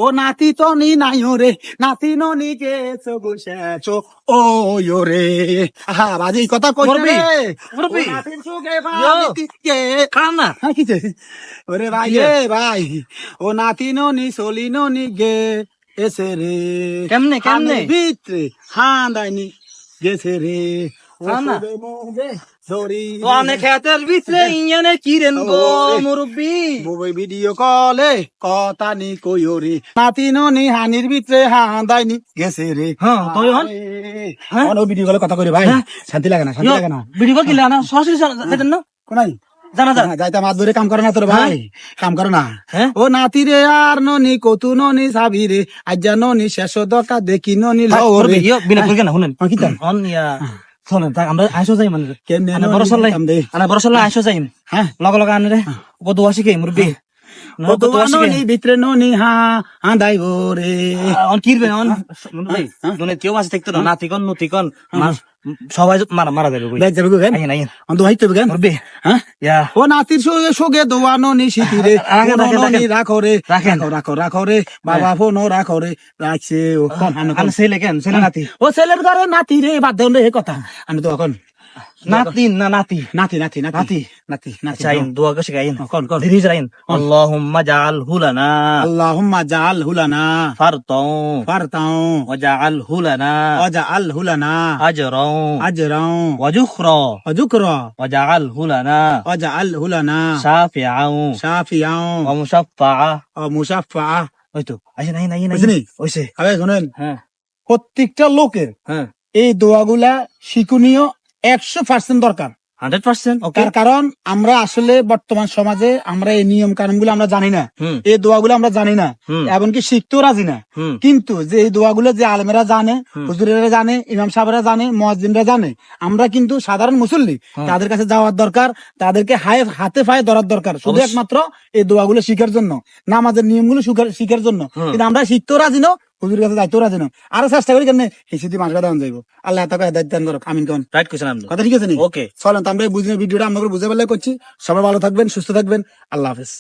ও নাতি তো নি নাই রে নাতি নি কে চো ও রে হা বাজি কথা কইছে মুরব্বি, রে মুরব্বি। ও নাতির সুগে ইয়ো। ভাবি কে খান না হ্যাঁ কিছে ওরে ভাই রে ভাই ও নাতি নি চলি নি গে এসে রে কেমনে, কেমনে? হানের ভিতরে হাঁদাইনি গেছে রে ও খান না। সুবে মোগে সরি তো অনেক খেতের ভিতরে ইয়ানে কিরেন গো ওরে। মুরব্বি বই ভিডিও কলে কথা নি কইরে নাতি নি হানির ভিতরে হাঁদাইনি গেছে রে হ্যাঁ, তো এখন? হ্যাঁ? অন ভিডিও কলে কথা কইরে ভাই হ্যাঁ? শান্তি লাগে না শান্তি লাগে না ভিডিও কল কিলা না সরাসরি যাইতেন না কোনাই জানা যা যাইতা মাছ ধরে কাম করে না তোর ভাই কাম করে না হ্যাঁ? ও নাতি রে আর ননি কতু ননি সাবি রে আজ্জা ননি শেষ দকা দেখি ননি মুরব্বি ইয়ো বিনা কল কেন শুনেন কি তার অন ইয়া শোনেন তাক আমরা আইসো যাই মানে কেমনে আনা ননি বড় সল্লাই কাম দে আনা বড় সল্লাই আইসো যাই হ্যাঁ লগ লগ আনে রে কত আসি কে মুরব্বি কত ননি ভিতরে ননি হাঁদাই রে অন কিরবে অন দুনে কেউ আছে দেখতো না নাতিকন নতিকন সবাই মারা মারা যাবে দেখ যাবে কেন আইন আইন অন্ত হাইতে কেন মুরব্বি হ্যাঁ ইয়া ও নাতির সোগে দোয়ানো নি শিখিরে রাখেন, রাখেন, ননি রাখো রে রাখেন। রাখো রে বাবা ফোন রাখো রে রাখছে ও কম আনো আন ছেলে কেন ছেলে নাতি ও ছেলের ঘরে নাতি রে বাদ দেন রে কথা আমি তো এখন নাতি না নাতি নাতি নাতি নাতি নাতি। নাতি নাতি আচ্ছা আইন দোয়া কষে গাইন কোন কোন ধীরে যাইন আল্লাহুম্মা জাআল হুলানা আল্লাহুম্মা জাআল হুলানা ফারতাও ফারতাও ওয়াজআল হুলানা ওয়াজআল হুলানা আজরাও আজরাও ওয়াজুখরা ওয়াজুকরা ওয়াজআল হুলানা ওয়াজআল হুলানা শাফিআও শাফিয়াও ওয়া মুশাফফাআ ও মুসাফফা ওই তো আইন আইন আইন বুঝলি? ওইসে আরে শুনেন হ্যাঁ প্রত্যেকটা লোকের হ্যাঁ এই দোয়াগুলা শিক্ষণীয় 100% দরকার 100% ওকে তার কারণ আমরা আসলে বর্তমান সমাজে আমরা এই নিয়ম কানুন গুলো আমরা জানি না হুম এই দোয়াগুলো আমরা জানি না হুম। এমনকি শিখতেও রাজি না হুম কিন্তু যে এই দোয়াগুলো যে আলেমেরা জানে হুজুরেরা জানে ইমাম সাহেবরা জানে মুয়াজ্জিনরা জানে আমরা কিন্তু সাধারণ মুসল্লি তাদের কাছে যাওয়ার দরকার তাদেরকে হাতে পায়ে ধরার দরকার শুধু অবশ্যই। একমাত্র এই দোয়াগুলো শিখার জন্য নামাজের নিয়মগুলো শিখার জন্য কিন্তু আমরা শিখতেও রাজি না হুজুরের কাছে যাইতেও রাজি না আরো চেষ্টা করি কেন হিসেদি মাস গাদা যাইব আল্লাহ তাকে হেদায়েত দান করুক আমিন কোন রাইট কোশ্চেন আপনি কথা ঠিক আছে নি ওকে চলেন তো আমরা এই ভিডিওটা আমরা বুঝে পেলে করছি সবাই ভালো থাকবেন সুস্থ থাকবেন আল্লাহ হাফেজ